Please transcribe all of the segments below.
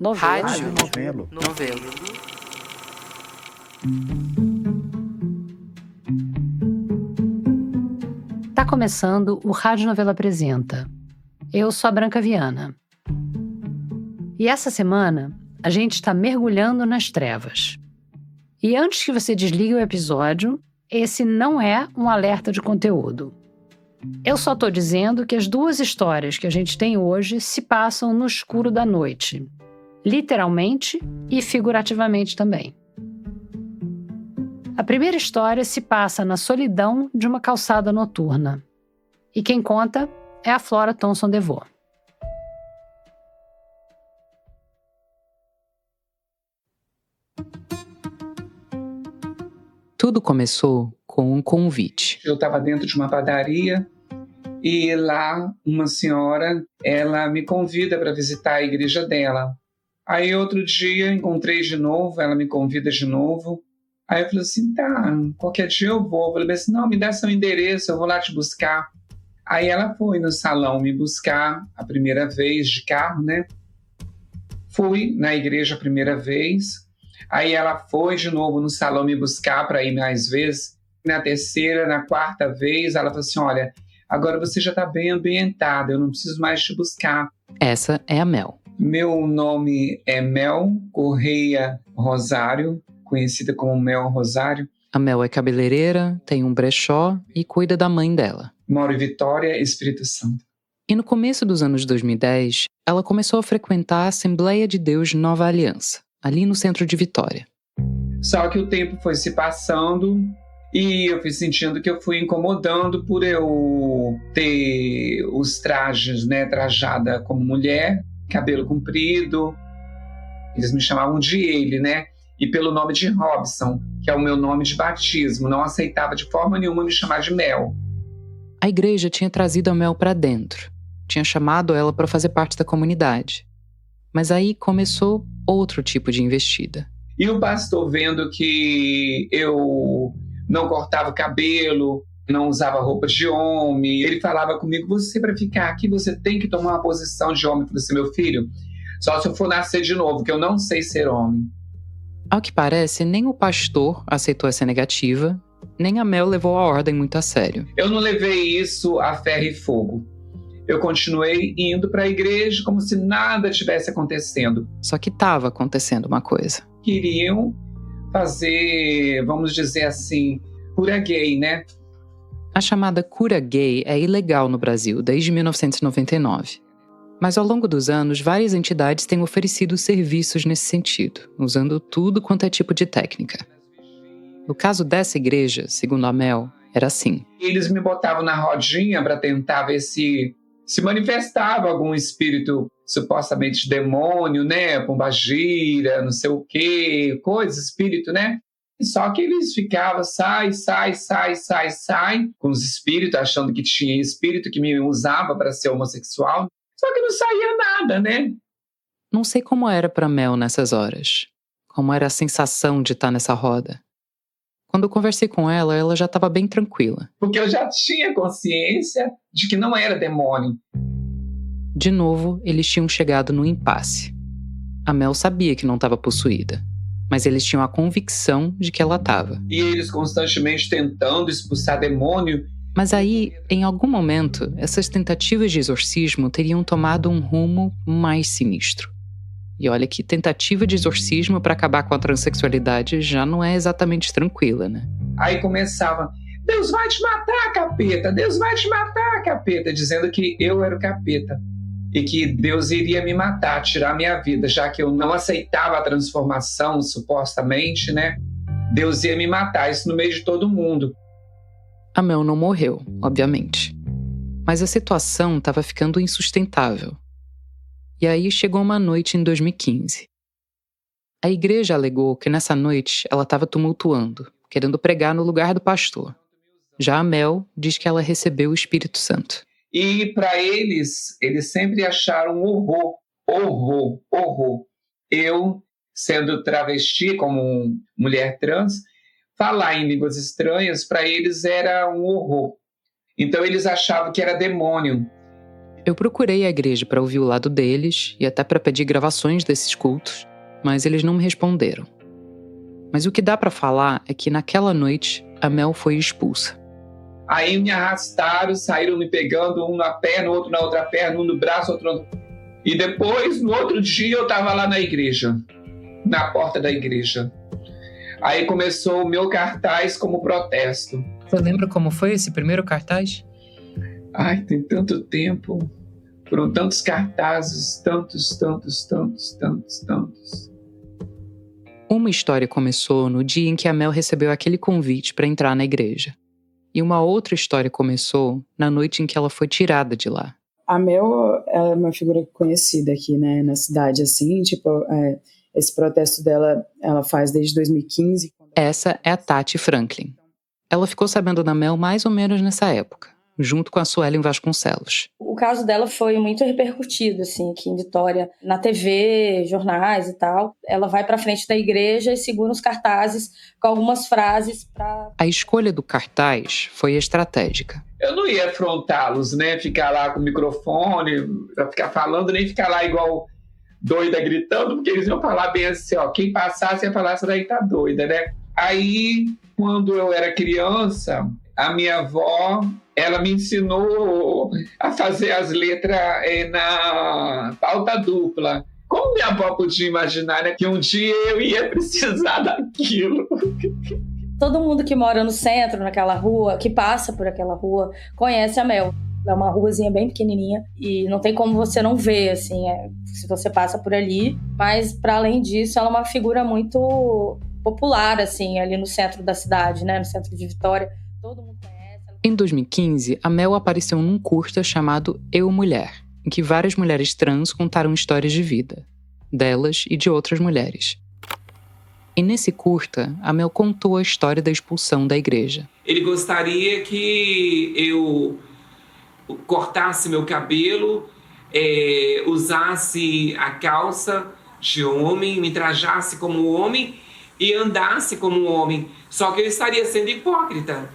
Rádio Novelo. Tá começando o Rádio Novelo Apresenta. Eu sou a Branca Viana. E essa semana, a gente está mergulhando nas trevas. E antes que você desligue o episódio, esse não é um alerta de conteúdo. Eu só tô dizendo que as duas histórias que a gente tem hoje se passam no escuro da noite. Literalmente e figurativamente também. A primeira história se passa na solidão de uma calçada noturna. E quem conta é a Flora Thomson DeVoe. Tudo começou com um convite. Eu estava dentro de uma padaria e lá uma senhora, ela me convida para visitar a igreja dela. Aí outro dia encontrei de novo, ela me convida de novo. Aí eu falei assim, tá, qualquer dia eu vou. Eu falei assim, não, me dá seu endereço, eu vou lá te buscar. Aí ela foi no salão me buscar a primeira vez de carro, né? Fui na igreja a primeira vez. Aí ela foi de novo no salão me buscar para ir mais vezes. Na terceira, na quarta vez, ela falou assim, olha, agora você já está bem ambientada, eu não preciso mais te buscar. Essa é a Mel. Meu nome é Mel Correia Rosário, conhecida como Mel Rosário. A Mel é cabeleireira, tem um brechó e cuida da mãe dela. Moro em Vitória, Espírito Santo. E no começo dos anos 2010, ela começou a frequentar a Assembleia de Deus Nova Aliança, ali no centro de Vitória. Só que o tempo foi se passando e eu fui sentindo que eu fui incomodando por eu ter os trajes, né, trajada como mulher, cabelo comprido. Eles me chamavam de ele, né? E pelo nome de Robson, que é o meu nome de batismo, não aceitava de forma nenhuma me chamar de Mel. A igreja tinha trazido a Mel para dentro, tinha chamado ela para fazer parte da comunidade. Mas aí começou outro tipo de investida. E o pastor, vendo que eu não cortava o cabelo, não usava roupa de homem, ele falava comigo, você para ficar aqui, você tem que tomar uma posição de homem. Eu falei assim, meu filho, só se eu for nascer de novo, que eu não sei ser homem. Ao que parece, nem o pastor aceitou essa negativa, nem a Mel levou a ordem muito a sério. Eu não levei isso a ferro e fogo. Eu continuei indo para a igreja como se nada tivesse acontecendo. Só que estava acontecendo uma coisa. Queriam fazer, vamos dizer assim, cura gay, né? A chamada cura gay é ilegal no Brasil desde 1999. Mas ao longo dos anos, várias entidades têm oferecido serviços nesse sentido, usando tudo quanto é tipo de técnica. No caso dessa igreja, segundo a Mel, era assim. Eles me botavam na rodinha para tentar ver se manifestava algum espírito supostamente demônio, né? Pombagira, não sei o quê, coisa, espírito, né? Só que eles ficavam, sai, com os espíritos, achando que tinha espírito que me usava para ser homossexual. Só que não saía nada, né? Não sei como era para Mel nessas horas. Como era a sensação de estar nessa roda. Quando eu conversei com ela, ela já estava bem tranquila. Porque eu já tinha consciência de que não era demônio. De novo, eles tinham chegado no impasse. A Mel sabia que não estava possuída, mas eles tinham a convicção de que ela estava. E eles constantemente tentando expulsar demônio. Mas aí, em algum momento, essas tentativas de exorcismo teriam tomado um rumo mais sinistro. E olha que tentativa de exorcismo para acabar com a transexualidade já não é exatamente tranquila, né? Aí começava, Deus vai te matar, capeta! Deus vai te matar, capeta! Dizendo que eu era o capeta. E que Deus iria me matar, tirar minha vida, já que eu não aceitava a transformação, supostamente, né? Deus ia me matar, isso no meio de todo mundo. A Mel não morreu, obviamente. Mas a situação estava ficando insustentável. E aí chegou uma noite em 2015. A igreja alegou que nessa noite ela estava tumultuando, querendo pregar no lugar do pastor. Já a Mel diz que ela recebeu o Espírito Santo. E para eles sempre acharam horror. Eu, sendo travesti, como mulher trans, falar em línguas estranhas, para eles era um horror. Então eles achavam que era demônio. Eu procurei a igreja para ouvir o lado deles e até para pedir gravações desses cultos, mas eles não me responderam. Mas o que dá para falar é que naquela noite a Mel foi expulsa. Aí me arrastaram, saíram me pegando, um na perna, outro na outra perna, um no braço, outro no... E depois, no outro dia, eu estava lá na igreja, na porta da igreja. Aí começou o meu cartaz como protesto. Você lembra como foi esse primeiro cartaz? Ai, tem tanto tempo. Foram tantos cartazes, tantos. Uma história começou no dia em que a Mel recebeu aquele convite para entrar na igreja. E uma outra história começou na noite em que ela foi tirada de lá. A Mel é uma figura conhecida aqui, né, na cidade, assim, esse protesto dela, ela faz desde 2015. Essa é a Tati Franklin. Ela ficou sabendo da Mel mais ou menos nessa época, junto com a Suelen Vasconcelos. O caso dela foi muito repercutido, assim, aqui em Vitória, na TV, jornais e tal. Ela vai para frente da igreja e segura os cartazes com algumas frases para... A escolha do cartaz foi estratégica. Eu não ia afrontá-los, né? Ficar lá com o microfone, pra ficar falando, nem ficar lá igual doida gritando, porque eles iam falar bem assim, ó, quem passasse ia falar, essa daí tá doida, né? Aí, quando eu era criança, a minha avó, ela me ensinou a fazer as letras na pauta dupla. Como minha avó podia imaginar, né, que um dia eu ia precisar daquilo? Todo mundo que mora no centro, naquela rua, que passa por aquela rua, conhece a Mel. É uma ruazinha bem pequenininha e não tem como você não ver, assim, se você passa por ali. Mas, para além disso, ela é uma figura muito popular, assim, ali no centro da cidade, né, no centro de Vitória. Todo mundo conhece. Em 2015, a Mel apareceu num curta chamado Eu Mulher, em que várias mulheres trans contaram histórias de vida, delas e de outras mulheres. E nesse curta, a Mel contou a história da expulsão da igreja. Ele gostaria que eu cortasse meu cabelo, usasse a calça de homem, me trajasse como homem e andasse como homem. Só que eu estaria sendo hipócrita.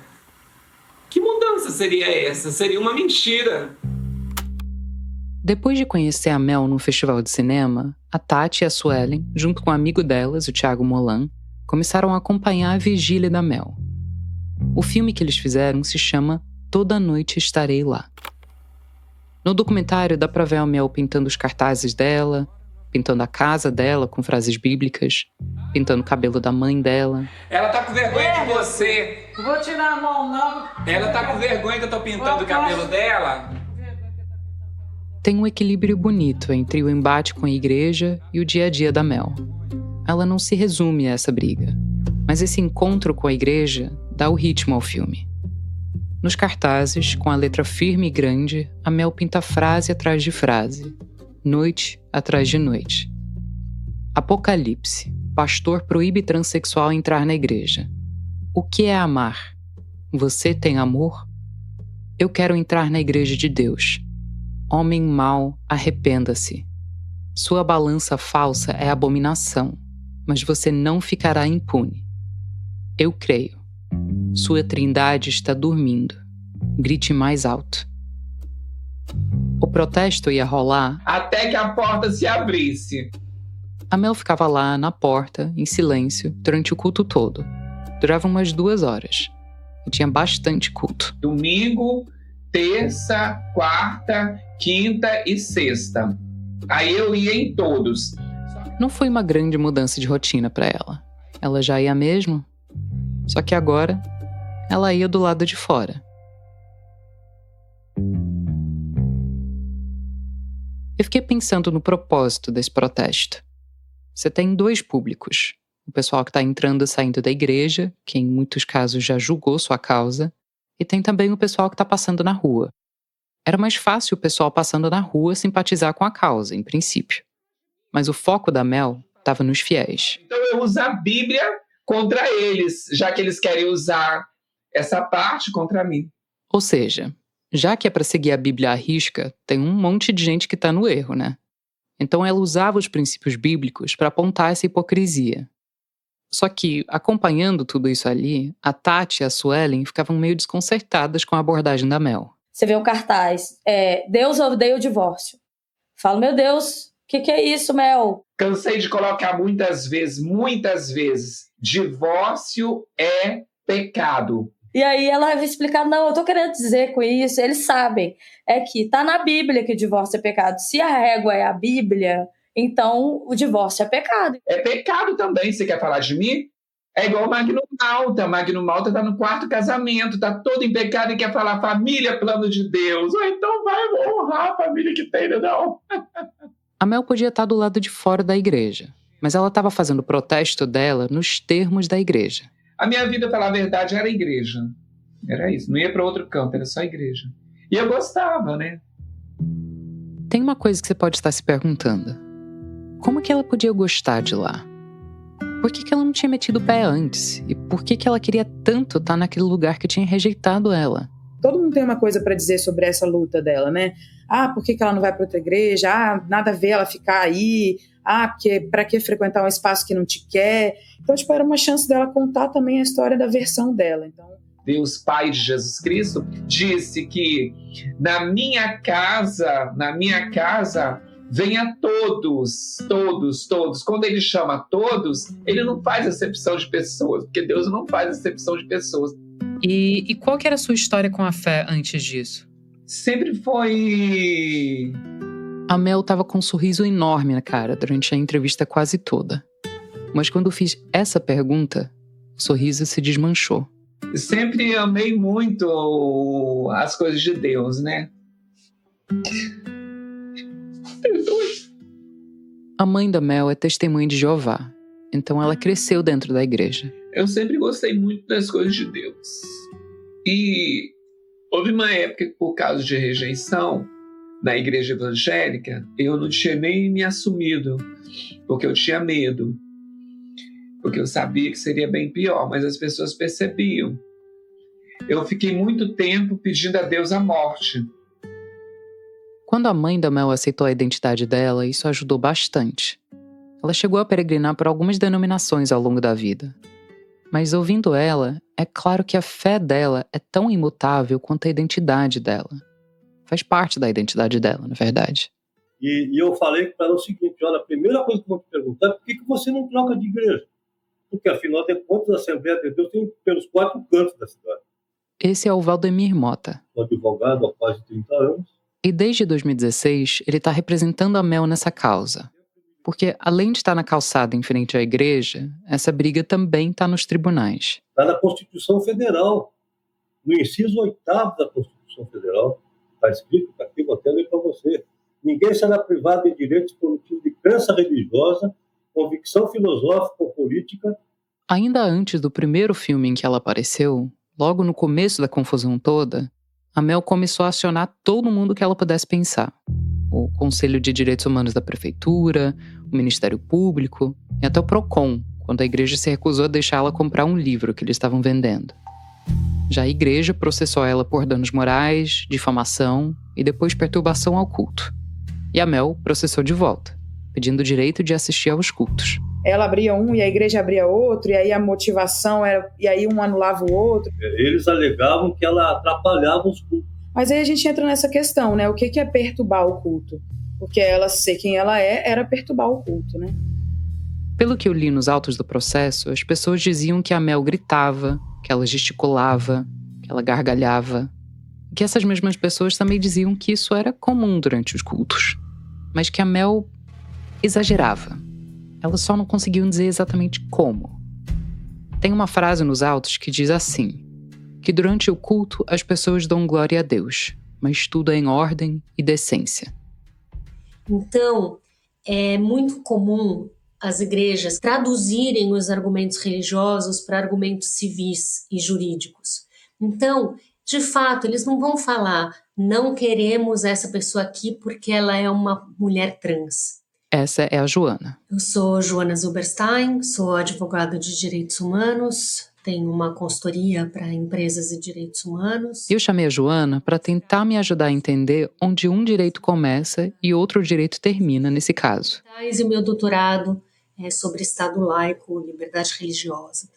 Que mudança seria essa? Seria uma mentira. Depois de conhecer a Mel num festival de cinema, a Tati e a Suelen, junto com um amigo delas, o Thiago Molan, começaram a acompanhar a vigília da Mel. O filme que eles fizeram se chama Toda Noite Estarei Lá. No documentário dá pra ver a Mel pintando os cartazes dela, pintando a casa dela com frases bíblicas, pintando o cabelo da mãe dela. Ela tá com vergonha de você. Vou tirar a mão, não. Ela tá com vergonha que eu tô pintando o cabelo dela. Tem um equilíbrio bonito entre o embate com a igreja e o dia a dia da Mel. Ela não se resume a essa briga, mas esse encontro com a igreja dá o ritmo ao filme. Nos cartazes, com a letra firme e grande, a Mel pinta frase atrás de frase, noite atrás de noite. Apocalipse. Pastor proíbe transexual entrar na igreja. O que é amar? Você tem amor? Eu quero entrar na igreja de Deus. Homem mau, arrependa-se. Sua balança falsa é abominação, mas você não ficará impune. Eu creio. Sua trindade está dormindo. Grite mais alto. O protesto ia rolar até que a porta se abrisse. A Mel ficava lá, na porta, em silêncio, durante o culto todo. Durava umas 2 horas. E tinha bastante culto. Domingo, terça, quarta, quinta e sexta. Aí eu ia em todos. Não foi uma grande mudança de rotina para ela. Ela já ia mesmo. Só que agora, ela ia do lado de fora. Eu fiquei pensando no propósito desse protesto. Você tem 2 públicos. O pessoal que está entrando e saindo da igreja, que em muitos casos já julgou sua causa, e tem também o pessoal que está passando na rua. Era mais fácil o pessoal passando na rua simpatizar com a causa, em princípio. Mas o foco da Mel estava nos fiéis. Então eu uso a Bíblia contra eles, já que eles querem usar essa parte contra mim. Ou seja, já que é para seguir a Bíblia à risca, tem um monte de gente que está no erro, né? Então ela usava os princípios bíblicos para apontar essa hipocrisia. Só que, acompanhando tudo isso ali, a Tati e a Suelen ficavam meio desconcertadas com a abordagem da Mel. Você vê um cartaz, Deus odeia o divórcio. Falo, meu Deus, o que é isso, Mel? Cansei de colocar muitas vezes, divórcio é pecado. E aí ela vai explicar, não, eu tô querendo dizer com isso, eles sabem, é que tá na Bíblia que o divórcio é pecado. Se a régua é a Bíblia, então o divórcio é pecado. É pecado também, você quer falar de mim? É igual Magno Malta. Magno Malta tá no 4º casamento, tá todo em pecado e quer falar família, plano de Deus. Ou então vai honrar a família que tem, não? A Mel podia estar do lado de fora da igreja, mas ela estava fazendo o protesto dela nos termos da igreja. A minha vida, pra falar a verdade, era igreja. Era isso, não ia para outro canto, era só igreja. E eu gostava, né? Tem uma coisa que você pode estar se perguntando. Como que ela podia gostar de lá? Por que ela não tinha metido o pé antes? E por que ela queria tanto estar naquele lugar que tinha rejeitado ela? Todo mundo tem uma coisa para dizer sobre essa luta dela, né? Por que ela não vai para outra igreja? Nada a ver ela ficar aí. Porque para que frequentar um espaço que não te quer? Então, era uma chance dela contar também a história da versão dela. Então, Deus Pai de Jesus Cristo disse que na minha casa, venha todos. Quando ele chama todos, ele não faz acepção de pessoas, porque Deus não faz acepção de pessoas. E qual que era a sua história com a fé antes disso? Sempre foi... A Mel estava com um sorriso enorme na cara durante a entrevista quase toda. Mas quando fiz essa pergunta, o sorriso se desmanchou. Sempre amei muito as coisas de Deus, né? A mãe da Mel é testemunha de Jeová, então ela cresceu dentro da igreja. Eu sempre gostei muito das coisas de Deus. E houve uma época que, por causa de rejeição na igreja evangélica, eu não tinha nem me assumido, porque eu tinha medo. Porque eu sabia que seria bem pior, mas as pessoas percebiam. Eu fiquei muito tempo pedindo a Deus a morte. Quando a mãe da Mel aceitou a identidade dela, isso ajudou bastante. Ela chegou a peregrinar por algumas denominações ao longo da vida. Mas ouvindo ela, é claro que a fé dela é tão imutável quanto a identidade dela. Faz parte da identidade dela, na verdade. E eu falei para ela o seguinte, olha, a primeira coisa que eu vou te perguntar é por que você não troca de igreja? Porque, afinal de contas, a Assembleia de Deus tem pelos 4 cantos da cidade. Esse é o Valdemir Mota. Sou advogado há quase 30 anos. E desde 2016, ele está representando a Mel nessa causa. Porque, além de estar na calçada em frente à igreja, essa briga também está nos tribunais. Está na Constituição Federal. No inciso 8º da Constituição Federal, está escrito, está aqui, vou até ler para você. Ninguém será privado de direitos por motivo de crença religiosa, convicção filosófica ou política. Ainda antes do primeiro filme em que ela apareceu, logo no começo da confusão toda, a Mel começou a acionar todo mundo que ela pudesse pensar. O Conselho de Direitos Humanos da Prefeitura, o Ministério Público e até o Procon, quando a igreja se recusou a deixar ela comprar um livro que eles estavam vendendo. Já a igreja processou ela por danos morais, difamação e depois perturbação ao culto. E a Mel processou de volta, pedindo o direito de assistir aos cultos. Ela abria um e a igreja abria outro, e aí a motivação era... E aí um anulava o outro. Eles alegavam que ela atrapalhava os cultos. Mas aí a gente entra nessa questão, né? O que é perturbar o culto? Porque ela ser quem ela era perturbar o culto, né? Pelo que eu li nos autos do processo, as pessoas diziam que a Mel gritava, que ela gesticulava, que ela gargalhava. E que essas mesmas pessoas também diziam que isso era comum durante os cultos. Mas que a Mel exagerava. Ela só não conseguiu dizer exatamente como. Tem uma frase nos autos que diz assim, que durante o culto as pessoas dão glória a Deus, mas tudo é em ordem e decência. Então, é muito comum as igrejas traduzirem os argumentos religiosos para argumentos civis e jurídicos. Então, de fato, eles não vão falar, não queremos essa pessoa aqui porque ela é uma mulher trans. Essa é a Joana. Eu sou Joana Zilberstein, sou advogada de direitos humanos, tenho uma consultoria para empresas e direitos humanos. Eu chamei a Joana para tentar me ajudar a entender onde um direito começa e outro direito termina nesse caso. E o meu doutorado é sobre Estado laico, liberdade religiosa.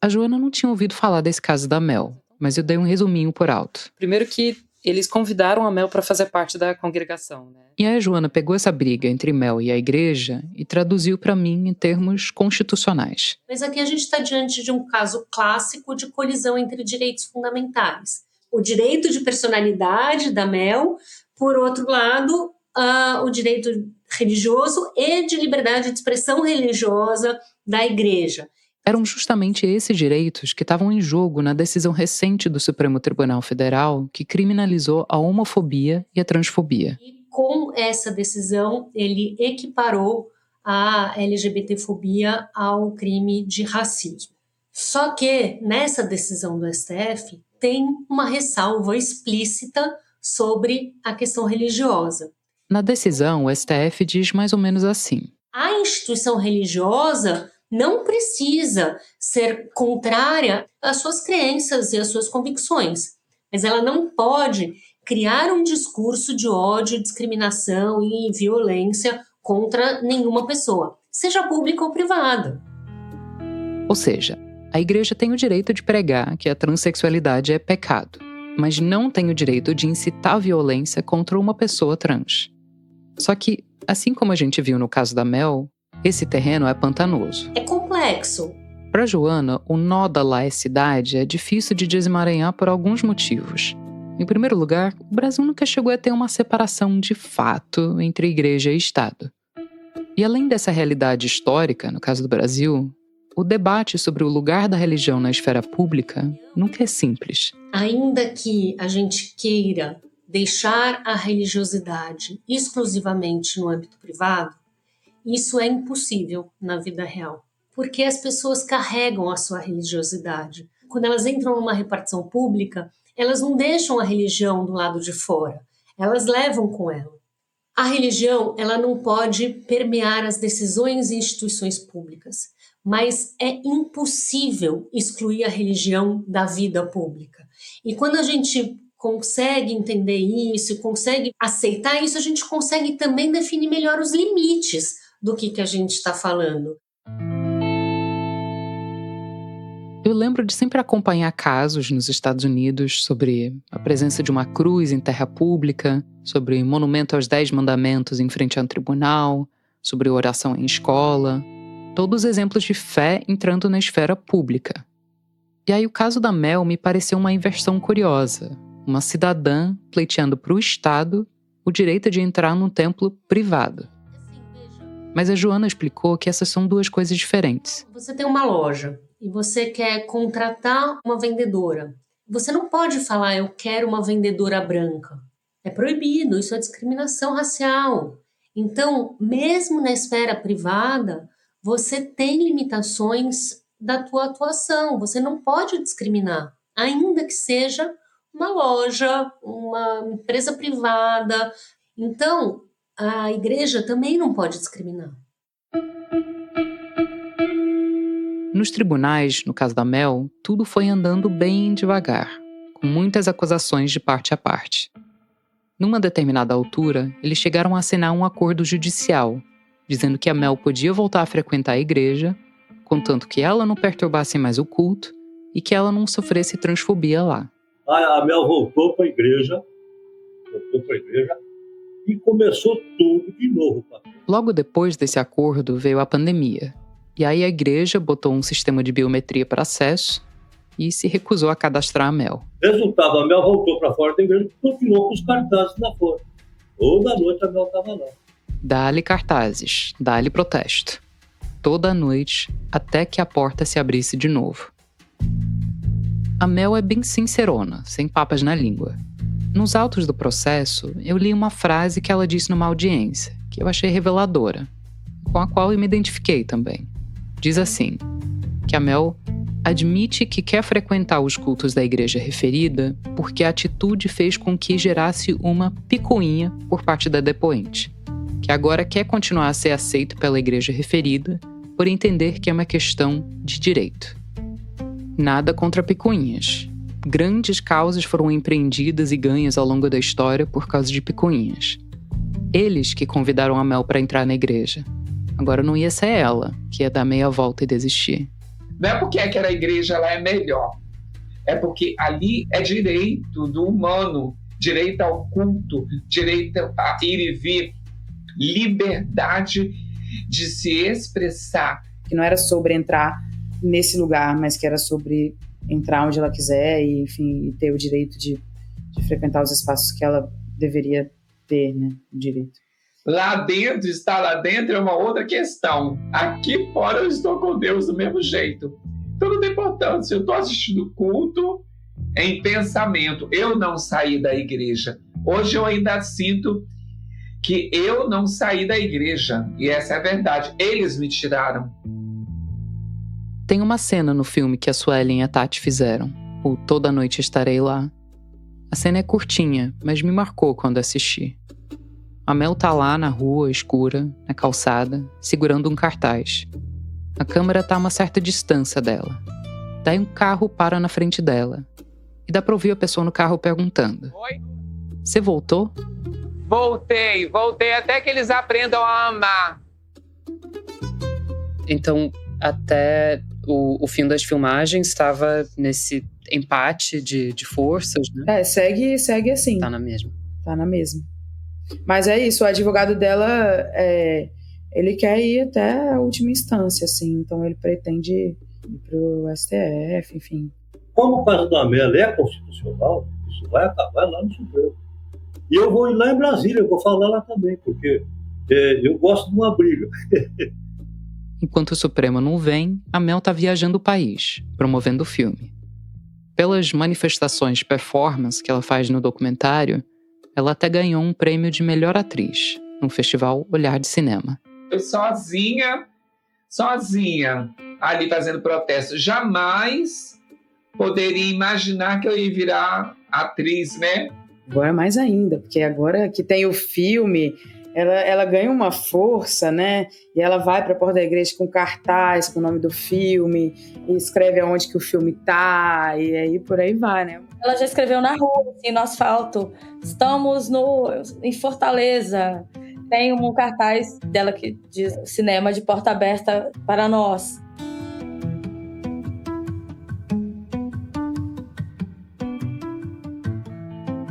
A Joana não tinha ouvido falar desse caso da Mel, mas eu dei um resuminho por alto. Primeiro que eles convidaram a Mel para fazer parte da congregação, né? E aí a Joana pegou essa briga entre Mel e a igreja e traduziu para mim em termos constitucionais. Mas aqui a gente está diante de um caso clássico de colisão entre direitos fundamentais. O direito de personalidade da Mel, por outro lado, o direito religioso e de liberdade de expressão religiosa da igreja. Eram justamente esses direitos que estavam em jogo na decisão recente do Supremo Tribunal Federal que criminalizou a homofobia e a transfobia. E com essa decisão, ele equiparou a LGBTfobia ao crime de racismo. Só que, nessa decisão do STF, tem uma ressalva explícita sobre a questão religiosa. Na decisão, o STF diz mais ou menos assim: a instituição religiosa não precisa ser contrária às suas crenças e às suas convicções, mas ela não pode criar um discurso de ódio, discriminação e violência contra nenhuma pessoa, seja pública ou privada. Ou seja, a igreja tem o direito de pregar que a transexualidade é pecado, mas não tem o direito de incitar violência contra uma pessoa trans. Só que, assim como a gente viu no caso da Mel, esse terreno é pantanoso. É complexo. Para Joana, o nó da laicidade é difícil de desemaranhar por alguns motivos. Em primeiro lugar, o Brasil nunca chegou a ter uma separação de fato entre igreja e Estado. E além dessa realidade histórica, no caso do Brasil, o debate sobre o lugar da religião na esfera pública nunca é simples. Ainda que a gente queira deixar a religiosidade exclusivamente no âmbito privado, isso é impossível na vida real, porque as pessoas carregam a sua religiosidade. Quando elas entram numa repartição pública, elas não deixam a religião do lado de fora, elas levam com ela. A religião, ela não pode permear as decisões e instituições públicas, mas é impossível excluir a religião da vida pública. E quando a gente consegue entender isso, consegue aceitar isso, a gente consegue também definir melhor os limites do que a gente está falando. Eu lembro de sempre acompanhar casos nos Estados Unidos sobre a presença de uma cruz em terra pública, sobre monumento aos 10 mandamentos em frente a um tribunal, sobre oração em escola. Todos exemplos de fé entrando na esfera pública. E aí o caso da Mel me pareceu uma inversão curiosa. Uma cidadã pleiteando para o Estado o direito de entrar num templo privado. Mas a Joana explicou que essas são duas coisas diferentes. Você tem uma loja e você quer contratar uma vendedora. Você não pode falar, eu quero uma vendedora branca. É proibido, isso é discriminação racial. Então, mesmo na esfera privada, você tem limitações da tua atuação. Você não pode discriminar, ainda que seja uma loja, uma empresa privada. Então, a igreja também não pode discriminar. Nos tribunais, no caso da Mel, tudo foi andando bem devagar, com muitas acusações de parte a parte. Numa determinada altura, eles chegaram a assinar um acordo judicial, dizendo que a Mel podia voltar a frequentar a igreja, contanto que ela não perturbasse mais o culto e que ela não sofresse transfobia lá. A Mel voltou para a igreja e começou tudo de novo. Logo depois desse acordo veio a pandemia. E aí a igreja botou um sistema de biometria para acesso e se recusou a cadastrar a Mel. Resultado, a Mel voltou para fora da igreja e continuou com os cartazes lá fora. Toda noite a Mel estava lá. Dá-lhe cartazes, dá-lhe protesto. Toda noite, até que a porta se abrisse de novo. A Mel é bem sincerona, sem papas na língua. Nos autos do processo, eu li uma frase que ela disse numa audiência, que eu achei reveladora, com a qual eu me identifiquei também. Diz assim, que a Mel admite que quer frequentar os cultos da igreja referida porque a atitude fez com que gerasse uma picuinha por parte da depoente, que agora quer continuar a ser aceito pela igreja referida por entender que é uma questão de direito. Nada contra picuinhas. Grandes causas foram empreendidas e ganhas ao longo da história por causa de picuinhas. Eles que convidaram a Mel para entrar na igreja. Agora não ia ser ela que ia dar meia volta e desistir. Não é porque aquela igreja lá é melhor. É porque ali é direito do humano direito ao culto, direito a ir e vir, liberdade de se expressar. Que não era sobre entrar nesse lugar, mas que era sobre entrar onde ela quiser e, enfim, ter o direito de frequentar os espaços que ela deveria ter, né, o direito. Lá dentro, estar lá dentro é uma outra questão. Aqui fora eu estou com Deus do mesmo jeito. Então não tem importância. Eu estou assistindo culto em pensamento. Eu não saí da igreja. Hoje eu ainda sinto que eu não saí da igreja. E essa é a verdade. Eles me tiraram. Tem uma cena no filme que a Suelen e a Tati fizeram, o Toda Noite Estarei Lá. A cena é curtinha, mas me marcou quando assisti. A Mel tá lá na rua escura, na calçada, segurando um cartaz. A câmera tá a uma certa distância dela. Daí um carro para na frente dela. E dá pra ouvir a pessoa no carro perguntando: Oi? Você voltou? Voltei até que eles aprendam a amar. Então, até o fim das filmagens estava nesse empate de forças, né? Segue assim. Tá na mesma. Tá na mesma. Mas é isso, o advogado dela, ele quer ir até a última instância, assim, então ele pretende ir pro STF, enfim. Como o caso da Mel é constitucional, isso vai acabar lá no Supremo. E eu vou ir lá em Brasília, eu vou falar lá também, porque eu gosto de uma briga. Enquanto o Supremo não vem, a Mel tá viajando o país, promovendo o filme. Pelas manifestações de performance que ela faz no documentário, ela até ganhou um prêmio de melhor atriz, no festival Olhar de Cinema. Eu sozinha, ali fazendo protesto. Jamais poderia imaginar que eu ia virar atriz, né? Agora mais ainda, porque agora que tem o filme, ela ganha uma força, né? E ela vai para a porta da igreja com cartaz, com o nome do filme, e escreve aonde que o filme tá, e aí por aí vai, né? Ela já escreveu na rua, assim, no asfalto. Estamos em Fortaleza. Tem um cartaz dela que diz cinema de porta aberta para nós.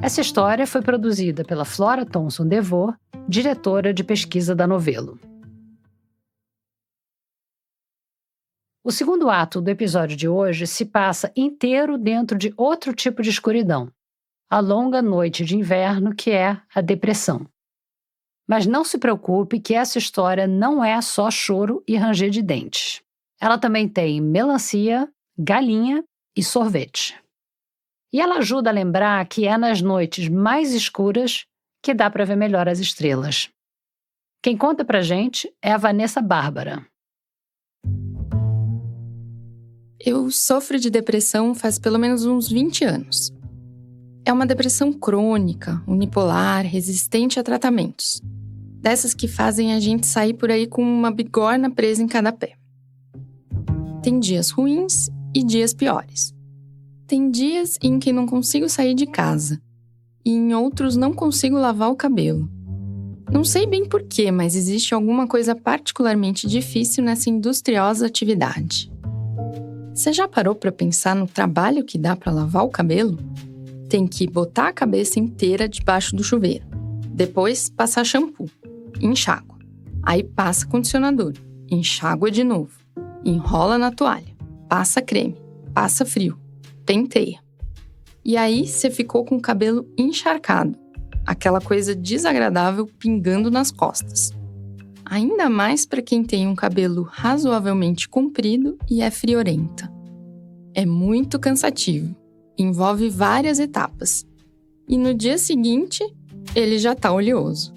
Essa história foi produzida pela Flora Thomson DeVoe, diretora de pesquisa da Novelo. O segundo ato do episódio de hoje se passa inteiro dentro de outro tipo de escuridão, a longa noite de inverno, que é a depressão. Mas não se preocupe que essa história não é só choro e ranger de dentes. Ela também tem melancia, galinha e sorvete. E ela ajuda a lembrar que é nas noites mais escuras que dá para ver melhor as estrelas. Quem conta pra gente é a Vanessa Bárbara. Eu sofro de depressão faz pelo menos uns 20 anos. É uma depressão crônica, unipolar, resistente a tratamentos. Dessas que fazem a gente sair por aí com uma bigorna presa em cada pé. Tem dias ruins e dias piores. Tem dias em que não consigo sair de casa. E em outros não consigo lavar o cabelo. Não sei bem porquê, mas existe alguma coisa particularmente difícil nessa industriosa atividade. Você já parou para pensar no trabalho que dá para lavar o cabelo? Tem que botar a cabeça inteira debaixo do chuveiro. Depois passar shampoo, enxágua. Aí passa condicionador, enxágua de novo. Enrola na toalha, passa creme, passa frio, penteia. E aí você ficou com o cabelo encharcado. Aquela coisa desagradável pingando nas costas. Ainda mais para quem tem um cabelo razoavelmente comprido e é friorenta. É muito cansativo, envolve várias etapas. E no dia seguinte, ele já está oleoso.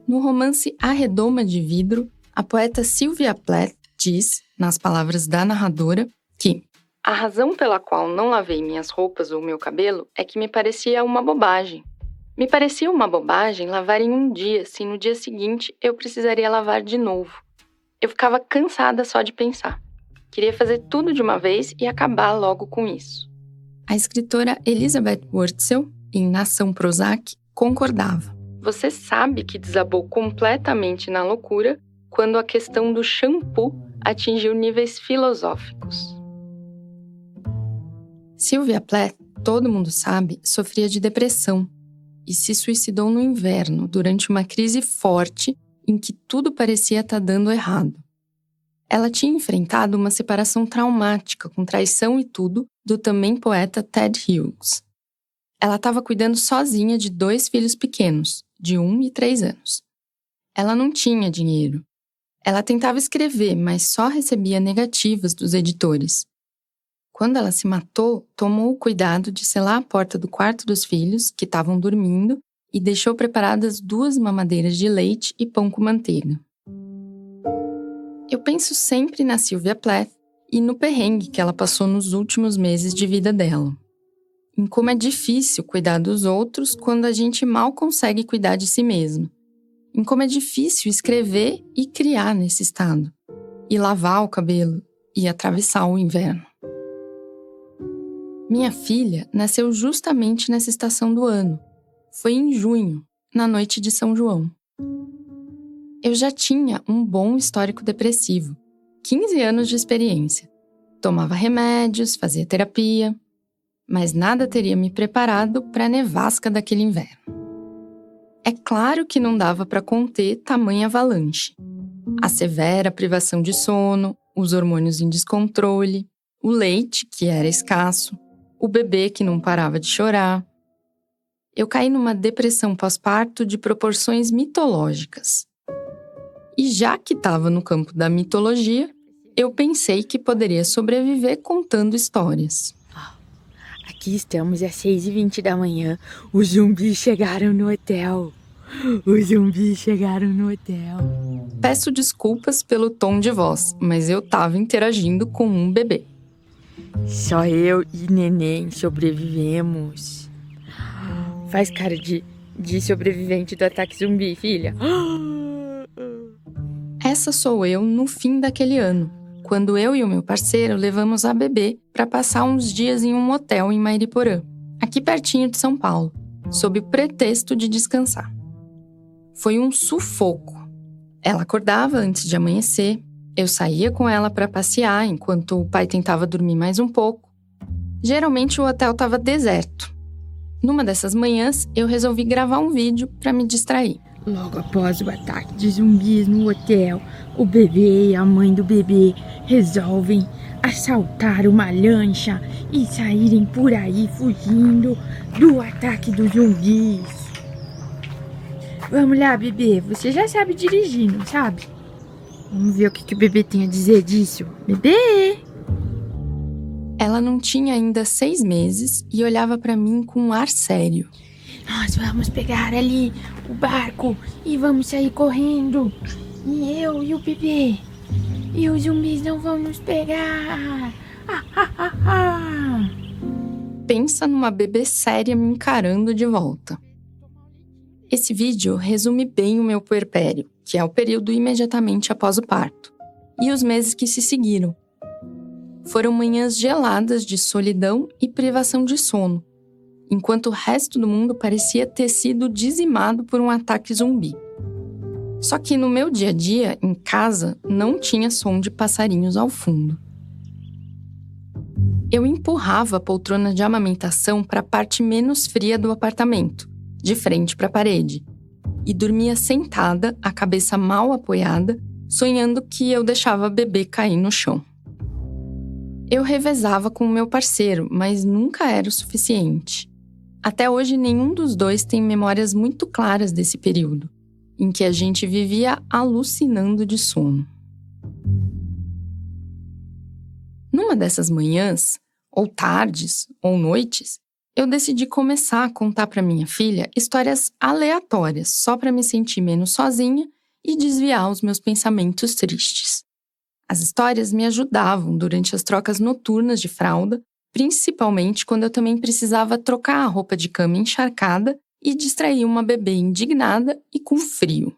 No romance A Redoma de Vidro, a poeta Sylvia Plath diz, nas palavras da narradora, que a razão pela qual não lavei minhas roupas ou meu cabelo é que me parecia uma bobagem. Me parecia uma bobagem lavar em um dia, se no dia seguinte eu precisaria lavar de novo. Eu ficava cansada só de pensar. Queria fazer tudo de uma vez e acabar logo com isso. A escritora Elizabeth Wurtzel, em Nação Prozac, concordava. Você sabe que desabou completamente na loucura quando a questão do shampoo atingiu níveis filosóficos. Sylvia Plath, todo mundo sabe, sofria de depressão e se suicidou no inverno, durante uma crise forte em que tudo parecia estar dando errado. Ela tinha enfrentado uma separação traumática, com traição e tudo, do também poeta Ted Hughes. Ela estava cuidando sozinha de 2 filhos pequenos, de 1 e 3 anos. Ela não tinha dinheiro. Ela tentava escrever, mas só recebia negativas dos editores. Quando ela se matou, tomou o cuidado de selar a porta do quarto dos filhos, que estavam dormindo, e deixou preparadas 2 mamadeiras de leite e pão com manteiga. Eu penso sempre na Sylvia Plath e no perrengue que ela passou nos últimos meses de vida dela. Em como é difícil cuidar dos outros quando a gente mal consegue cuidar de si mesmo. Em como é difícil escrever e criar nesse estado. E lavar o cabelo e atravessar o inverno. Minha filha nasceu justamente nessa estação do ano. Foi em junho, na noite de São João. Eu já tinha um bom histórico depressivo, 15 anos de experiência. Tomava remédios, fazia terapia, mas nada teria me preparado para a nevasca daquele inverno. É claro que não dava para conter tamanha avalanche. A severa privação de sono, os hormônios em descontrole, o leite, que era escasso, o bebê que não parava de chorar. Eu caí numa depressão pós-parto de proporções mitológicas. E já que estava no campo da mitologia, eu pensei que poderia sobreviver contando histórias. Aqui estamos às 6h20 da manhã. Os zumbis chegaram no hotel. Os zumbis chegaram no hotel. Peço desculpas pelo tom de voz, mas eu estava interagindo com um bebê. Só eu e neném sobrevivemos. Faz cara de sobrevivente do ataque zumbi, filha. Essa sou eu no fim daquele ano, quando eu e o meu parceiro levamos a bebê para passar uns dias em um hotel em Mariporã, aqui pertinho de São Paulo, sob o pretexto de descansar. Foi um sufoco. Ela acordava antes de amanhecer, eu saía com ela para passear enquanto o pai tentava dormir mais um pouco. Geralmente o hotel estava deserto. Numa dessas manhãs, eu resolvi gravar um vídeo para me distrair. Logo após o ataque de zumbis no hotel, o bebê e a mãe do bebê resolvem assaltar uma lancha e saírem por aí fugindo do ataque dos zumbis. Vamos lá, bebê. Você já sabe dirigir, não sabe? Vamos ver o que o bebê tem a dizer disso. Bebê! Ela não tinha ainda 6 meses e olhava para mim com um ar sério. Nós vamos pegar ali o barco e vamos sair correndo. E eu e o bebê. E os zumbis não vão nos pegar. Pensa numa bebê séria me encarando de volta. Esse vídeo resume bem o meu puerpério, que é o período imediatamente após o parto, e os meses que se seguiram. Foram manhãs geladas de solidão e privação de sono, enquanto o resto do mundo parecia ter sido dizimado por um ataque zumbi. Só que no meu dia a dia, em casa, não tinha som de passarinhos ao fundo. Eu empurrava a poltrona de amamentação para a parte menos fria do apartamento, de frente para a parede, e dormia sentada, a cabeça mal apoiada, sonhando que eu deixava a bebê cair no chão. Eu revezava com o meu parceiro, mas nunca era o suficiente. Até hoje, nenhum dos dois tem memórias muito claras desse período, em que a gente vivia alucinando de sono. Numa dessas manhãs, ou tardes, ou noites, eu decidi começar a contar para minha filha histórias aleatórias, só para me sentir menos sozinha e desviar os meus pensamentos tristes. As histórias me ajudavam durante as trocas noturnas de fralda, principalmente quando eu também precisava trocar a roupa de cama encharcada e distrair uma bebê indignada e com frio.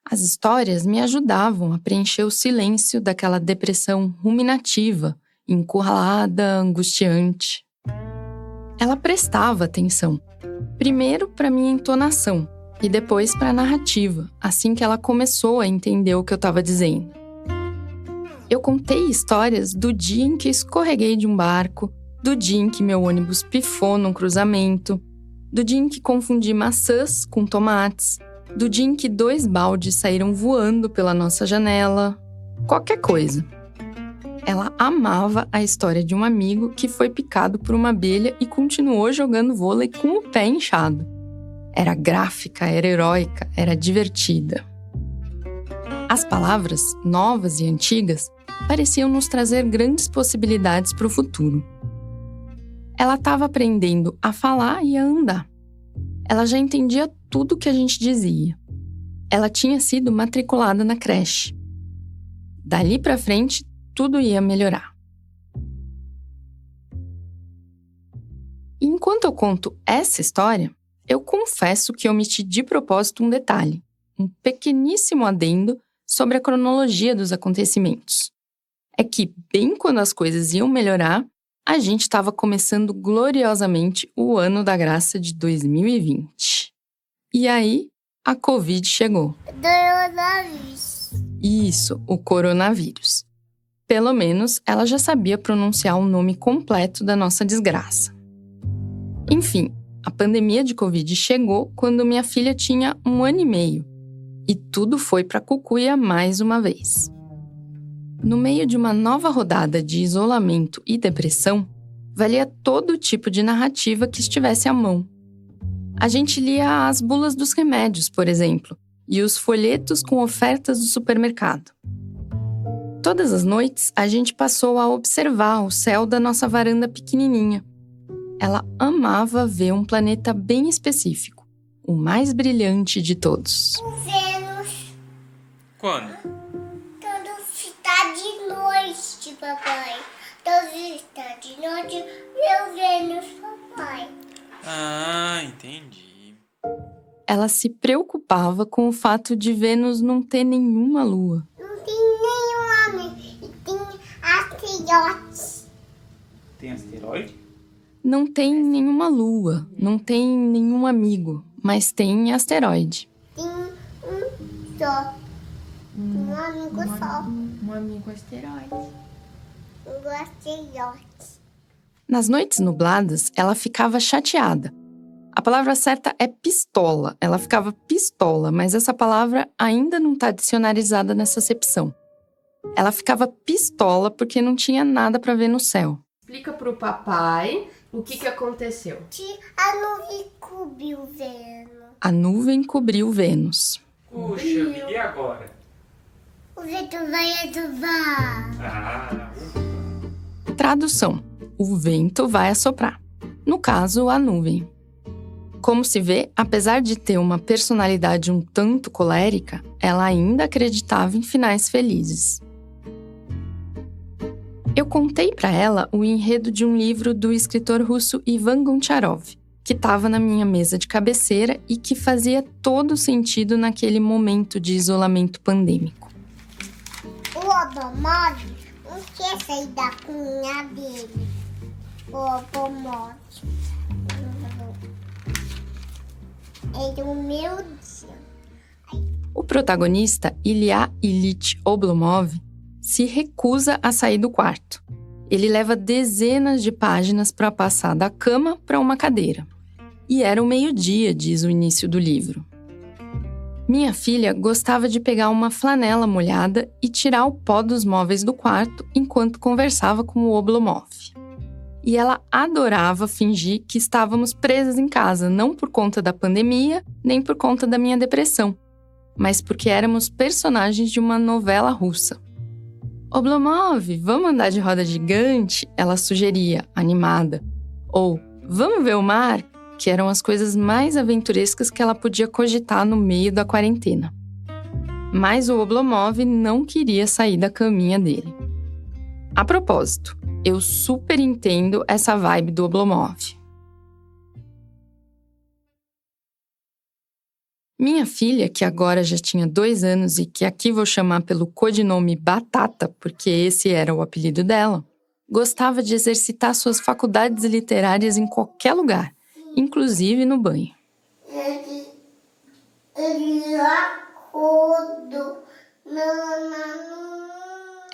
As histórias me ajudavam a preencher o silêncio daquela depressão ruminativa, encurralada, angustiante. Ela prestava atenção, primeiro para minha entonação e depois para a narrativa, assim que ela começou a entender o que eu estava dizendo. Eu contei histórias do dia em que escorreguei de um barco, do dia em que meu ônibus pifou num cruzamento, do dia em que confundi maçãs com tomates, do dia em que 2 baldes saíram voando pela nossa janela, qualquer coisa. Ela amava a história de um amigo que foi picado por uma abelha e continuou jogando vôlei com o pé inchado. Era gráfica, era heróica, era divertida. As palavras, novas e antigas, pareciam nos trazer grandes possibilidades para o futuro. Ela estava aprendendo a falar e a andar. Ela já entendia tudo o que a gente dizia. Ela tinha sido matriculada na creche. Dali para frente, tudo ia melhorar. E enquanto eu conto essa história, eu confesso que omiti de propósito um detalhe, um pequeníssimo adendo sobre a cronologia dos acontecimentos. É que, bem quando as coisas iam melhorar, a gente estava começando gloriosamente o ano da graça de 2020. E aí, a Covid chegou. Coronavírus. Isso, o coronavírus. Pelo menos, ela já sabia pronunciar o nome completo da nossa desgraça. Enfim, a pandemia de Covid chegou quando minha filha tinha 1 ano e meio. E tudo foi para a cucuia mais uma vez. No meio de uma nova rodada de isolamento e depressão, valia todo tipo de narrativa que estivesse à mão. A gente lia as bulas dos remédios, por exemplo, e os folhetos com ofertas do supermercado. Todas as noites, a gente passou a observar o céu da nossa varanda pequenininha. Ela amava ver um planeta bem específico, o mais brilhante de todos. O Vênus. Quando? Quando está de noite, papai. Quando está de noite, vê o Vênus, papai. Ah, entendi. Ela se preocupava com o fato de Vênus não ter nenhuma lua. Não tem nenhum homem e tem asteroides. Tem asteroide? Não tem nenhuma lua, não tem nenhum amigo, mas tem asteroide. Tem um só. Um amigo só. Um amigo asteroide. Um asteroide. Nas noites nubladas, ela ficava chateada. A palavra certa é pistola. Ela ficava pistola, mas essa palavra ainda não está dicionarizada nessa acepção. Ela ficava pistola porque não tinha nada para ver no céu. Explica pro papai o que aconteceu. A nuvem cobriu Vênus. A nuvem cobriu Vênus. Puxa, e agora? O vento vai adubar. Ah, Tradução: o vento vai assoprar. No caso, a nuvem. Como se vê, apesar de ter uma personalidade um tanto colérica, ela ainda acreditava em finais felizes. Eu contei para ela o enredo de um livro do escritor russo Ivan Goncharov, que estava na minha mesa de cabeceira e que fazia todo sentido naquele momento de isolamento pandêmico. O Oblomov não quer sair da cunha dele. O Oblomov. Ele é o meu dia. O protagonista, Ilya Ilyich Oblomov, se recusa a sair do quarto. Ele leva dezenas de páginas para passar da cama para uma cadeira. E era o meio-dia, diz o início do livro. Minha filha gostava de pegar uma flanela molhada e tirar o pó dos móveis do quarto enquanto conversava com o Oblomov. E ela adorava fingir que estávamos presas em casa, não por conta da pandemia, nem por conta da minha depressão, mas porque éramos personagens de uma novela russa. Oblomov, vamos andar de roda gigante? Ela sugeria, animada. Ou, vamos ver o mar? Que eram as coisas mais aventurescas que ela podia cogitar no meio da quarentena. Mas o Oblomov não queria sair da caminha dele. A propósito, eu super entendo essa vibe do Oblomov. Minha filha, que agora já tinha 2 anos e que aqui vou chamar pelo codinome Batata, porque esse era o apelido dela, gostava de exercitar suas faculdades literárias em qualquer lugar, inclusive no banho.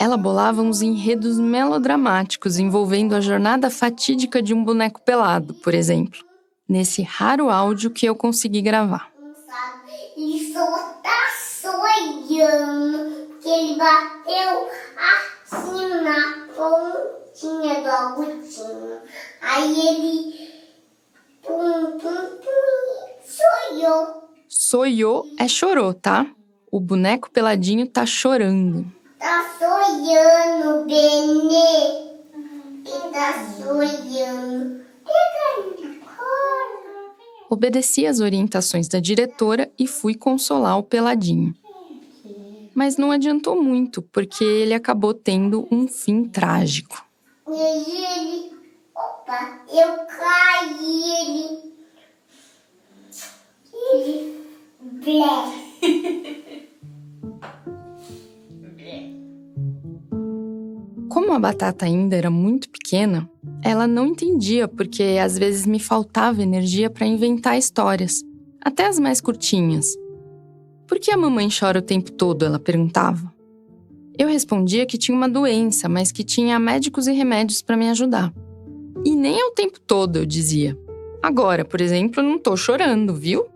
Ela bolava uns enredos melodramáticos envolvendo a jornada fatídica de um boneco pelado, por exemplo, nesse raro áudio que eu consegui gravar. Ele só tá sonhando que ele bateu assim na pontinha do agudinho. Aí ele sonhou. Sonhou é chorou, tá? O boneco peladinho tá chorando. Tá sonhando, Benê. Ele tá sonhando. Obedeci às orientações da diretora e fui consolar o peladinho. Mas não adiantou muito, porque ele acabou tendo um fim trágico. E ele... Opa, eu caí, Blé. Como a Batata ainda era muito pequena, ela não entendia porque às vezes me faltava energia para inventar histórias, até as mais curtinhas. Por que a mamãe chora o tempo todo? Ela perguntava. Eu respondia que tinha uma doença, mas que tinha médicos e remédios para me ajudar. E nem é o tempo todo, eu dizia. Agora, por exemplo, eu não tô chorando, viu?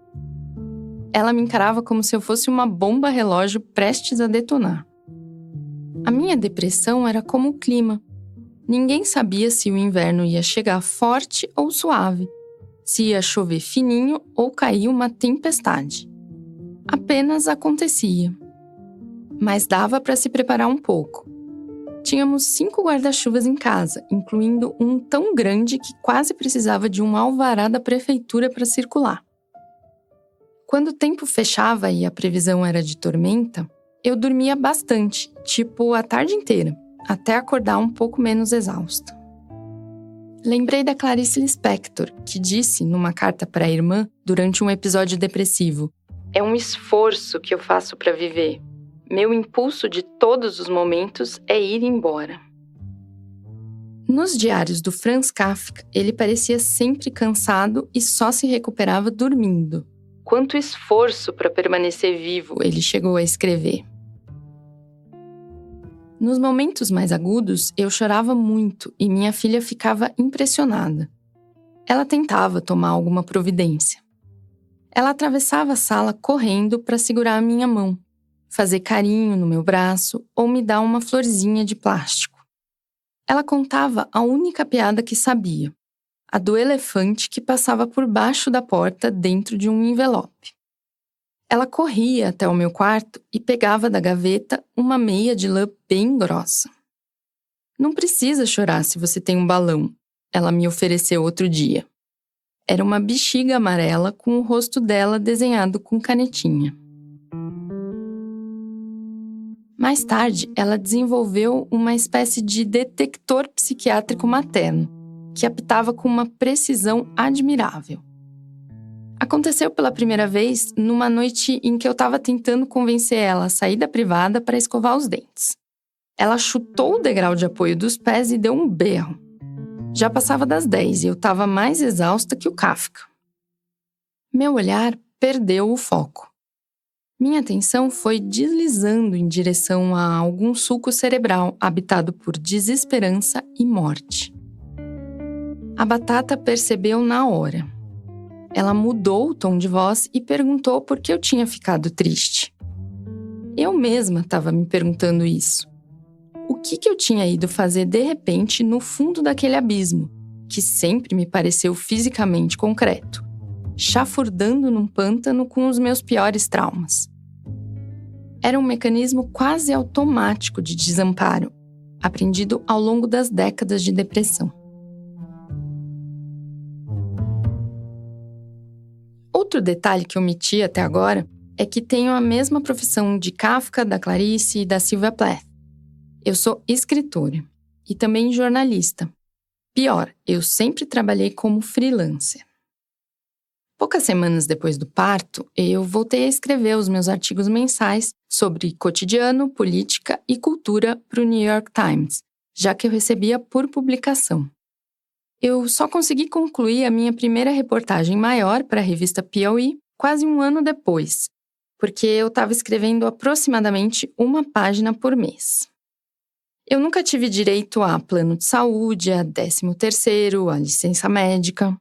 Ela me encarava como se eu fosse uma bomba relógio prestes a detonar. A minha depressão era como o clima. Ninguém sabia se o inverno ia chegar forte ou suave, se ia chover fininho ou cair uma tempestade. Apenas acontecia. Mas dava para se preparar um pouco. Tínhamos 5 guarda-chuvas em casa, incluindo um tão grande que quase precisava de um alvará da prefeitura para circular. Quando o tempo fechava e a previsão era de tormenta, eu dormia bastante, tipo a tarde inteira, até acordar um pouco menos exausta. Lembrei da Clarice Lispector, que disse, numa carta para a irmã, durante um episódio depressivo: "É um esforço que eu faço para viver. Meu impulso de todos os momentos é ir embora." Nos diários do Franz Kafka, ele parecia sempre cansado e só se recuperava dormindo. Quanto esforço para permanecer vivo, ele chegou a escrever. Nos momentos mais agudos, eu chorava muito e minha filha ficava impressionada. Ela tentava tomar alguma providência. Ela atravessava a sala correndo para segurar a minha mão, fazer carinho no meu braço ou me dar uma florzinha de plástico. Ela contava a única piada que sabia, a do elefante que passava por baixo da porta dentro de um envelope. Ela corria até o meu quarto e pegava da gaveta uma meia de lã bem grossa. "Não precisa chorar se você tem um balão", ela me ofereceu outro dia. Era uma bexiga amarela com o rosto dela desenhado com canetinha. Mais tarde, ela desenvolveu uma espécie de detector psiquiátrico materno, que apitava com uma precisão admirável. Aconteceu pela primeira vez numa noite em que eu estava tentando convencer ela a sair da privada para escovar os dentes. Ela chutou o degrau de apoio dos pés e deu um berro. Já passava das 10 e eu estava mais exausta que o Kafka. Meu olhar perdeu o foco. Minha atenção foi deslizando em direção a algum sulco cerebral habitado por desesperança e morte. A Batata percebeu na hora. Ela mudou o tom de voz e perguntou por que eu tinha ficado triste. Eu mesma estava me perguntando isso. O que eu tinha ido fazer de repente no fundo daquele abismo, que sempre me pareceu fisicamente concreto, chafurdando num pântano com os meus piores traumas. Era um mecanismo quase automático de desamparo, aprendido ao longo das décadas de depressão. Outro detalhe que omiti até agora é que tenho a mesma profissão de Kafka, da Clarice e da Sylvia Plath. Eu sou escritora e também jornalista. Pior, eu sempre trabalhei como freelancer. Poucas semanas depois do parto, eu voltei a escrever os meus artigos mensais sobre cotidiano, política e cultura para o New York Times, já que eu recebia por publicação. Eu só consegui concluir a minha primeira reportagem maior para a revista POE quase um ano depois, porque eu estava escrevendo aproximadamente uma página por mês. Eu nunca tive direito a plano de saúde, a 13º, a licença médica.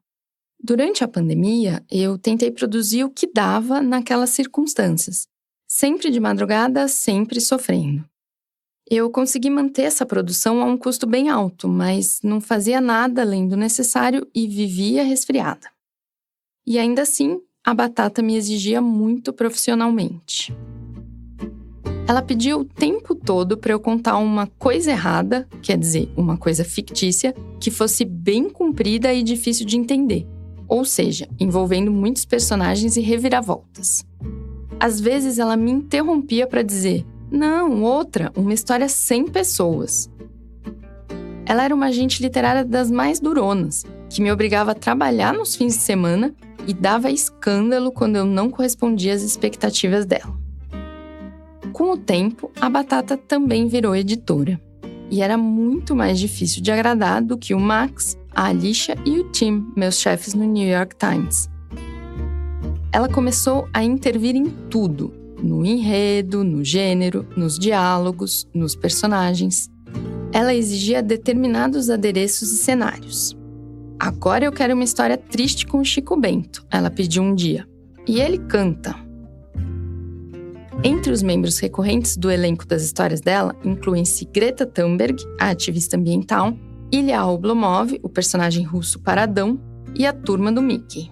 Durante a pandemia, eu tentei produzir o que dava naquelas circunstâncias. Sempre de madrugada, sempre sofrendo. Eu consegui manter essa produção a um custo bem alto, mas não fazia nada além do necessário e vivia resfriada. E ainda assim, a Batata me exigia muito profissionalmente. Ela pediu o tempo todo para eu contar uma coisa errada, quer dizer, uma coisa fictícia, que fosse bem comprida e difícil de entender. Ou seja, envolvendo muitos personagens e reviravoltas. Às vezes ela me interrompia para dizer: não, outra, uma história sem pessoas. Ela era uma agente literária das mais duronas, que me obrigava a trabalhar nos fins de semana e dava escândalo quando eu não correspondia às expectativas dela. Com o tempo, a Batata também virou editora. E era muito mais difícil de agradar do que o Max, a Alicia e o Tim, meus chefes no New York Times. Ela começou a intervir em tudo, no enredo, no gênero, nos diálogos, nos personagens. Ela exigia determinados adereços e cenários. Agora eu quero uma história triste com o Chico Bento, ela pediu um dia. E ele canta. Entre os membros recorrentes do elenco das histórias dela, incluem-se Greta Thunberg, a ativista ambiental, Ilya Oblomov, o personagem russo paradão, e a turma do Mickey.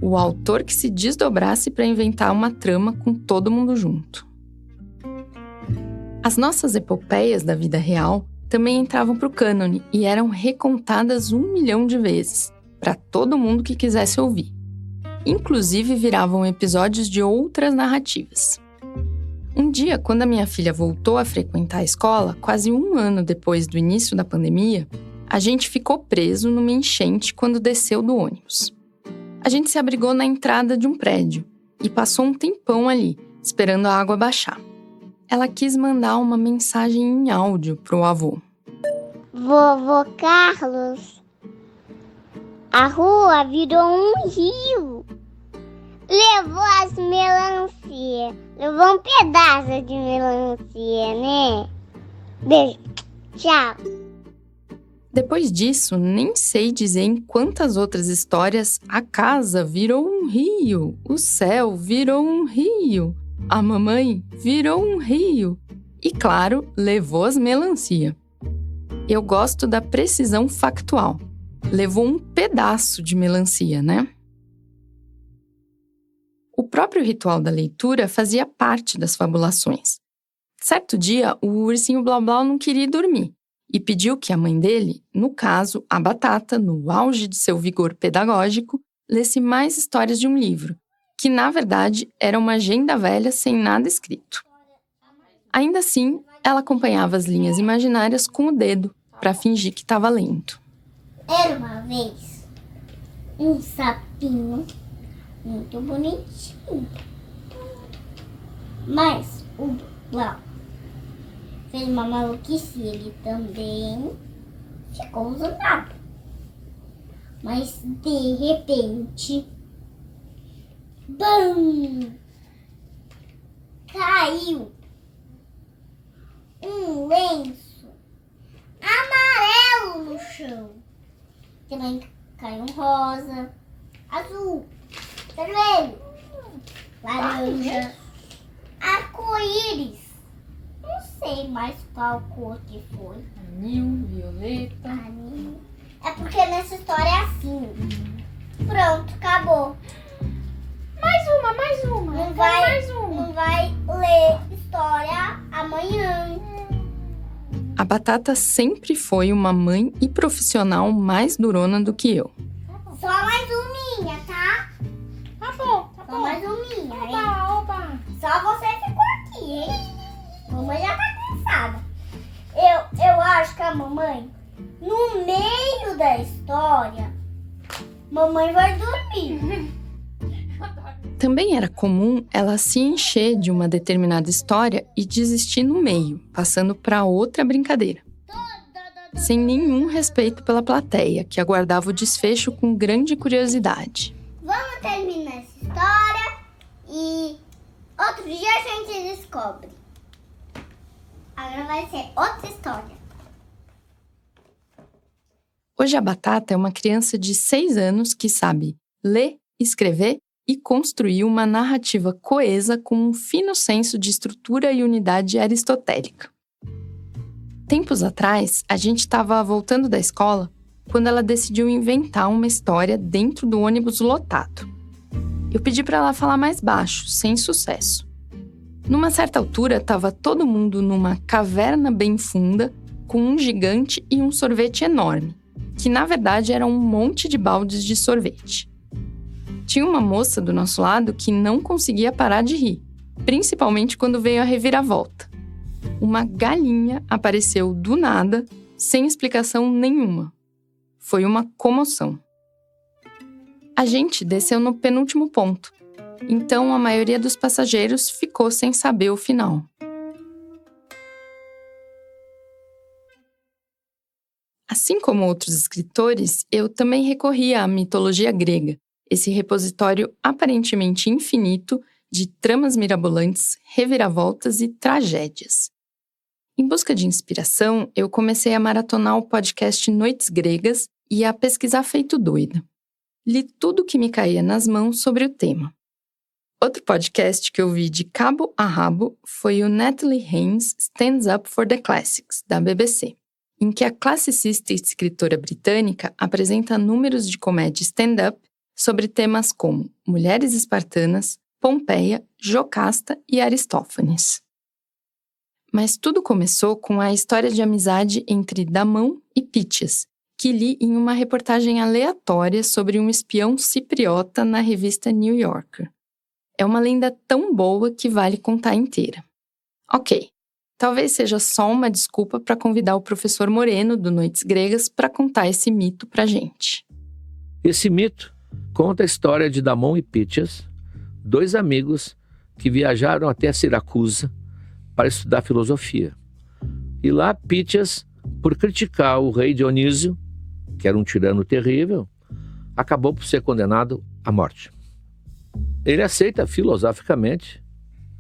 O autor que se desdobrasse para inventar uma trama com todo mundo junto. As nossas epopeias da vida real também entravam para o cânone e eram recontadas 1 milhão de vezes, para todo mundo que quisesse ouvir. Inclusive viravam episódios de outras narrativas. Um dia, quando a minha filha voltou a frequentar a escola, quase 1 ano depois do início da pandemia, a gente ficou preso numa enchente quando desceu do ônibus. A gente se abrigou na entrada de um prédio e passou um tempão ali, esperando a água baixar. Ela quis mandar uma mensagem em áudio pro avô. Vovô Carlos, a rua virou um rio. Levou as melancia. Levou um pedaço de melancia, né? Beijo. Tchau. Depois disso, nem sei dizer em quantas outras histórias a casa virou um rio, o céu virou um rio, a mamãe virou um rio e, claro, levou as melancia. Eu gosto da precisão factual. Levou um pedaço de melancia, né? O próprio ritual da leitura fazia parte das fabulações. Certo dia, o ursinho Blau Blau não queria dormir e pediu que a mãe dele, no caso, a Batata, no auge de seu vigor pedagógico, lesse mais histórias de um livro, que, na verdade, era uma agenda velha sem nada escrito. Ainda assim, ela acompanhava as linhas imaginárias com o dedo, para fingir que estava lendo. Era uma vez um sapinho muito bonitinho. Mas o Blau fez uma maluquice e ele também ficou zangado. Mas de repente, BAM! Caiu um lenço amarelo no chão. Também caiu um rosa, azul, vermelho, laranja, arco-íris. Não sei mais qual cor que foi. Anil, violeta. Anil. É porque nessa história é assim. Pronto, acabou. Mais uma. Não vai ler história amanhã. A Batata sempre foi uma mãe e profissional mais durona do que eu. Só mais uminha, tá? Tá bom. Só mais uminha, hein? Oba. Só você ficou aqui, hein? Mamãe já tá cansada. Eu acho que a mamãe, no meio da história, mamãe vai dormir. Também era comum ela se encher de uma determinada história e desistir no meio, passando para outra brincadeira. Sem nenhum respeito pela plateia, que aguardava o desfecho com grande curiosidade. Vamos terminar essa história e outro dia a gente descobre. Agora vai ser outra história, Hoje a Batata é uma criança de 6 anos que sabe ler, escrever e construir uma narrativa coesa com um fino senso de estrutura e unidade aristotélica. Tempos atrás, a gente estava voltando da escola quando ela decidiu inventar uma história dentro do ônibus lotado. Eu pedi para ela falar mais baixo, sem sucesso. Numa certa altura, estava todo mundo numa caverna bem funda, com um gigante e um sorvete enorme, que na verdade era um monte de baldes de sorvete. Tinha uma moça do nosso lado que não conseguia parar de rir, principalmente quando veio a reviravolta. Uma galinha apareceu do nada, sem explicação nenhuma. Foi uma comoção. A gente desceu no penúltimo ponto, então a maioria dos passageiros ficou sem saber o final. Assim como outros escritores, eu também recorri à mitologia grega, esse repositório aparentemente infinito de tramas mirabolantes, reviravoltas e tragédias. Em busca de inspiração, eu comecei a maratonar o podcast Noites Gregas e a pesquisar feito doida. Li tudo que me caía nas mãos sobre o tema. Outro podcast que eu vi de cabo a rabo foi o Natalie Haynes Stands Up for the Classics, da BBC, em que a classicista e escritora britânica apresenta números de comédia stand-up sobre temas como mulheres espartanas, Pompeia, Jocasta e Aristófanes. Mas tudo começou com a história de amizade entre Damão e Pítias, que li em uma reportagem aleatória sobre um espião cipriota na revista New Yorker. É uma lenda tão boa que vale contar inteira. Ok, talvez seja só uma desculpa para convidar o professor Moreno, do Noites Gregas, para contar esse mito pra gente. Esse mito conta a história de Damão e Pítias, 2 amigos que viajaram até Siracusa para estudar filosofia. E lá Pítias, por criticar o rei Dionísio, que era um tirano terrível, acabou por ser condenado à morte. Ele aceita filosoficamente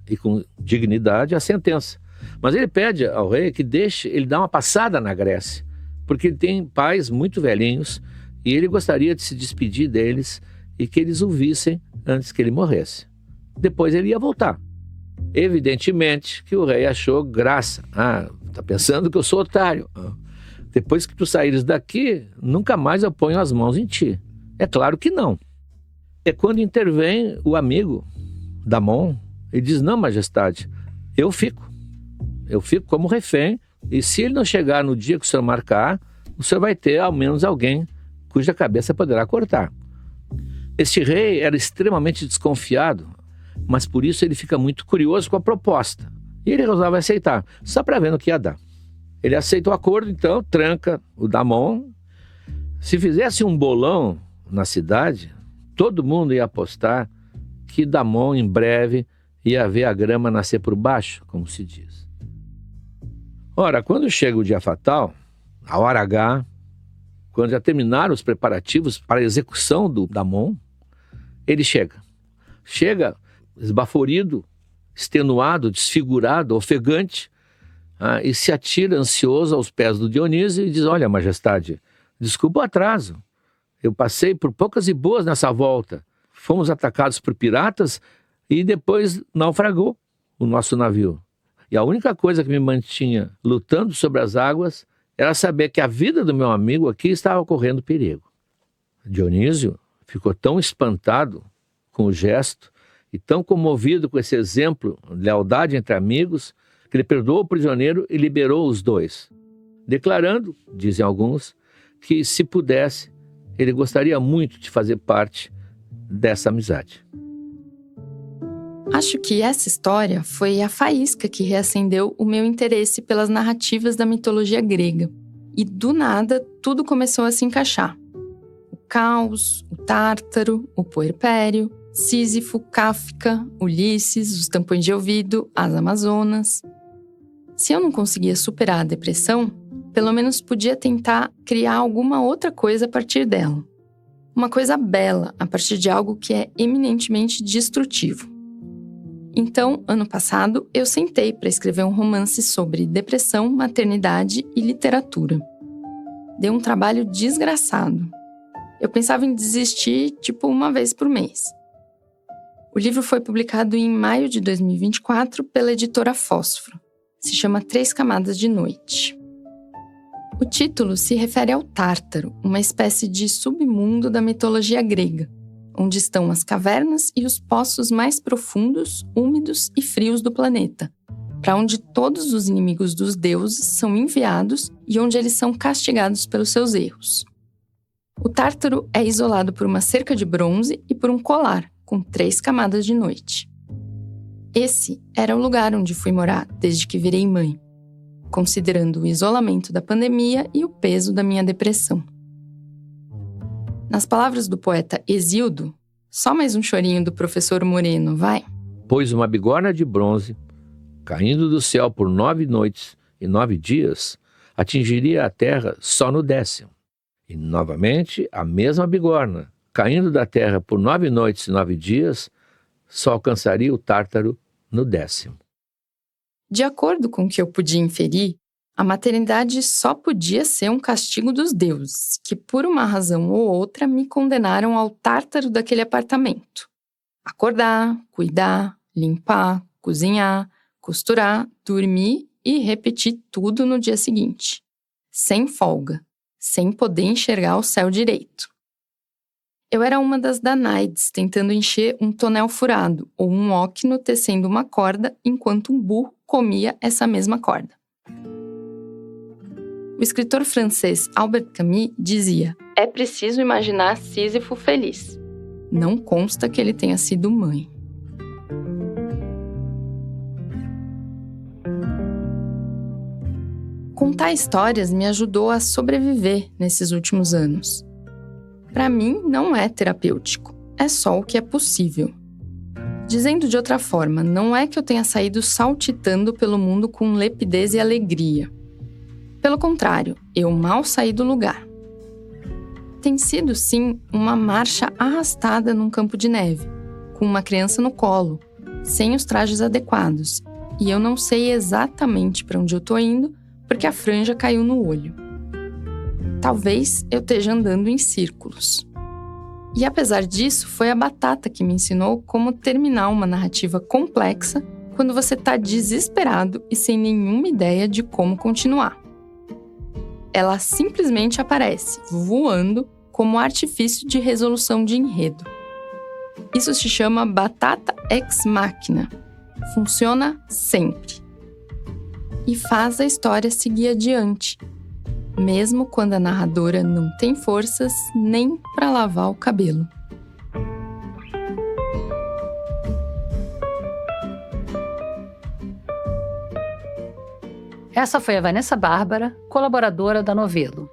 e com dignidade a sentença, mas ele pede ao rei que deixe ele dar uma passada na Grécia, porque ele tem pais muito velhinhos e ele gostaria de se despedir deles e que eles o vissem antes que ele morresse. Depois ele ia voltar. Evidentemente que o rei achou graça. Tá pensando que eu sou otário. Depois que tu saíres daqui, nunca mais eu ponho as mãos em ti. É claro que não. É quando intervém o amigo Damon e diz: não, majestade, eu fico como refém, e se ele não chegar no dia que o senhor marcar, o senhor vai ter ao menos alguém cuja cabeça poderá cortar. Este rei era extremamente desconfiado, mas por isso ele fica muito curioso com a proposta. E ele resolve aceitar, só para ver no que ia dar. Ele aceita o acordo, então, tranca o Damon. Se fizesse um bolão na cidade, todo mundo ia apostar que Damon, em breve, ia ver a grama nascer por baixo, como se diz. Ora, quando chega o dia fatal, a hora H, quando já terminaram os preparativos para a execução do Damon, ele chega. Chega esbaforido, extenuado, desfigurado, ofegante, e se atira ansioso aos pés do Dionísio e diz: olha, majestade, desculpa o atraso. Eu passei por poucas e boas nessa volta. Fomos atacados por piratas e depois naufragou o nosso navio. E a única coisa que me mantinha lutando sobre as águas era saber que a vida do meu amigo aqui estava correndo perigo. Dionísio ficou tão espantado com o gesto e tão comovido com esse exemplo de lealdade entre amigos, que ele perdoou o prisioneiro e liberou os 2, declarando, dizem alguns, que se pudesse, ele gostaria muito de fazer parte dessa amizade. Acho que essa história foi a faísca que reacendeu o meu interesse pelas narrativas da mitologia grega. E do nada, tudo começou a se encaixar. O Caos, o Tártaro, o Puerpério, Sísifo, Kafka, Ulisses, os tampões de ouvido, as Amazonas. Se eu não conseguia superar a depressão, pelo menos podia tentar criar alguma outra coisa a partir dela. Uma coisa bela a partir de algo que é eminentemente destrutivo. Então, ano passado, eu sentei para escrever um romance sobre depressão, maternidade e literatura. deu um trabalho desgraçado. Eu pensava em desistir, uma vez por mês. O livro foi publicado em maio de 2024 pela editora Fósforo. Se chama 3 Camadas de Noite. O título se refere ao Tártaro, uma espécie de submundo da mitologia grega, onde estão as cavernas e os poços mais profundos, úmidos e frios do planeta, para onde todos os inimigos dos deuses são enviados e onde eles são castigados pelos seus erros. O Tártaro é isolado por uma cerca de bronze e por um colar, com 3 camadas de noite. Esse era o lugar onde fui morar desde que virei mãe, considerando o isolamento da pandemia e o peso da minha depressão. Nas palavras do poeta Hesíodo, só mais um chorinho do professor Moreno, vai? Pois uma bigorna de bronze, caindo do céu por 9 noites e 9 dias, atingiria a terra só no 10º. E, novamente, a mesma bigorna, caindo da terra por 9 noites e 9 dias, só alcançaria o Tártaro no 10º. De acordo com o que eu podia inferir, a maternidade só podia ser um castigo dos deuses, que por uma razão ou outra me condenaram ao Tártaro daquele apartamento. Acordar, cuidar, limpar, cozinhar, costurar, dormir e repetir tudo no dia seguinte. Sem folga, sem poder enxergar o céu direito. Eu era uma das Danaides tentando encher um tonel furado ou um óquino tecendo uma corda enquanto um burro comia essa mesma corda. O escritor francês Albert Camus dizia: é preciso imaginar Sísifo feliz. Não consta que ele tenha sido mãe. Contar histórias me ajudou a sobreviver nesses últimos anos. Para mim, não é terapêutico, é só o que é possível. Dizendo de outra forma, não é que eu tenha saído saltitando pelo mundo com lepidez e alegria. Pelo contrário, eu mal saí do lugar. Tem sido, sim, uma marcha arrastada num campo de neve, com uma criança no colo, sem os trajes adequados, e eu não sei exatamente para onde eu tô indo, porque a franja caiu no olho. Talvez eu esteja andando em círculos. E apesar disso, foi a Batata que me ensinou como terminar uma narrativa complexa quando você está desesperado e sem nenhuma ideia de como continuar. Ela simplesmente aparece, voando, como artifício de resolução de enredo. Isso se chama Batata Ex Machina. Funciona sempre. E faz a história seguir adiante, mesmo quando a narradora não tem forças nem para lavar o cabelo. Essa foi a Vanessa Bárbara, colaboradora da Novelo.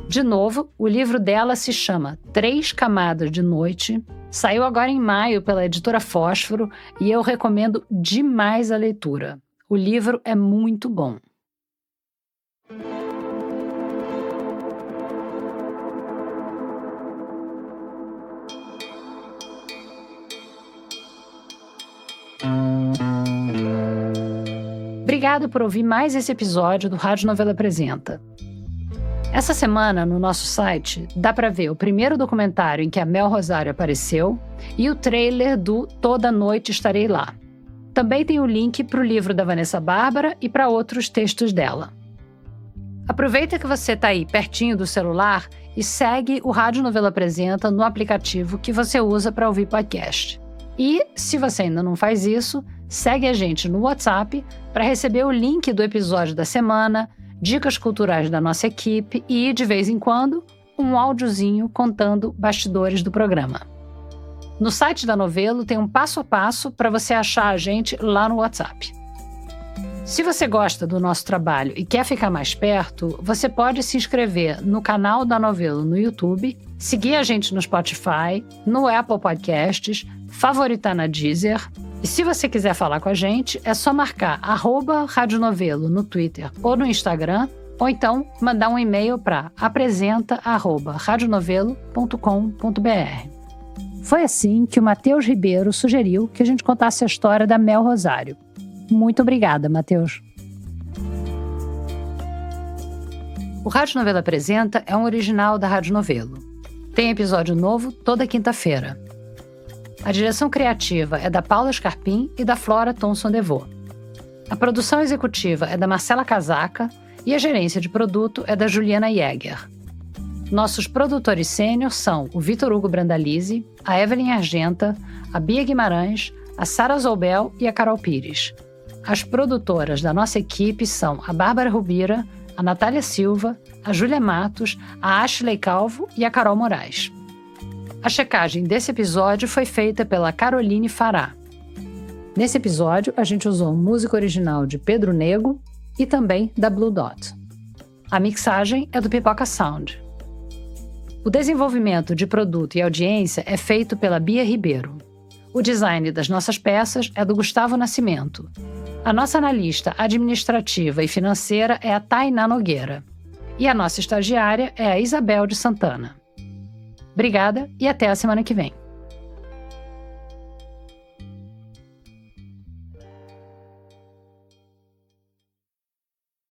De novo, o livro dela se chama 3 Camadas de Noite, saiu agora em maio pela editora Fósforo e eu recomendo demais a leitura. O livro é muito bom. Obrigado por ouvir mais esse episódio do Rádio Novelo Apresenta. Essa semana, no nosso site, dá para ver o primeiro documentário em que a Mel Rosário apareceu e o trailer do Toda Noite Estarei Lá. Também tem o link para o livro da Vanessa Bárbara e para outros textos dela. Aproveita que você está aí pertinho do celular e segue o Rádio Novelo Apresenta no aplicativo que você usa para ouvir podcast. E, se você ainda não faz isso, segue a gente no WhatsApp para receber o link do episódio da semana, dicas culturais da nossa equipe e, de vez em quando, um áudiozinho contando bastidores do programa. No site da Novelo tem um passo a passo para você achar a gente lá no WhatsApp. Se você gosta do nosso trabalho e quer ficar mais perto, você pode se inscrever no canal da Novelo no YouTube, seguir a gente no Spotify, no Apple Podcasts, favoritar na Deezer. E se você quiser falar com a gente, é só marcar @radionovelo no Twitter ou no Instagram, ou então mandar um e-mail para apresenta@radionovelo.com.br. Foi assim que o Matheus Ribeiro sugeriu que a gente contasse a história da Mel Rosário. Muito obrigada, Matheus. O Rádio Novelo Apresenta é um original da Rádio Novelo. Tem episódio novo toda quinta-feira. A direção criativa é da Paula Scarpim e da Flora Thomson-Devô. A produção executiva é da Marcela Casaca e a gerência de produto é da Juliana Jäger. Nossos produtores sênior são o Vitor Hugo Brandalize, a Evelyn Argenta, a Bia Guimarães, a Sara Zoubel e a Carol Pires. As produtoras da nossa equipe são a Bárbara Rubira, a Natália Silva, a Júlia Matos, a Ashley Calvo e a Carol Moraes. A checagem desse episódio foi feita pela Caroline Fará. Nesse episódio, a gente usou música original de Pedro Nego e também da Blue Dot. A mixagem é do Pipoca Sound. O desenvolvimento de produto e audiência é feito pela Bia Ribeiro. O design das nossas peças é do Gustavo Nascimento. A nossa analista administrativa e financeira é a Tainá Nogueira. E a nossa estagiária é a Isabel de Santana. Obrigada e até a semana que vem.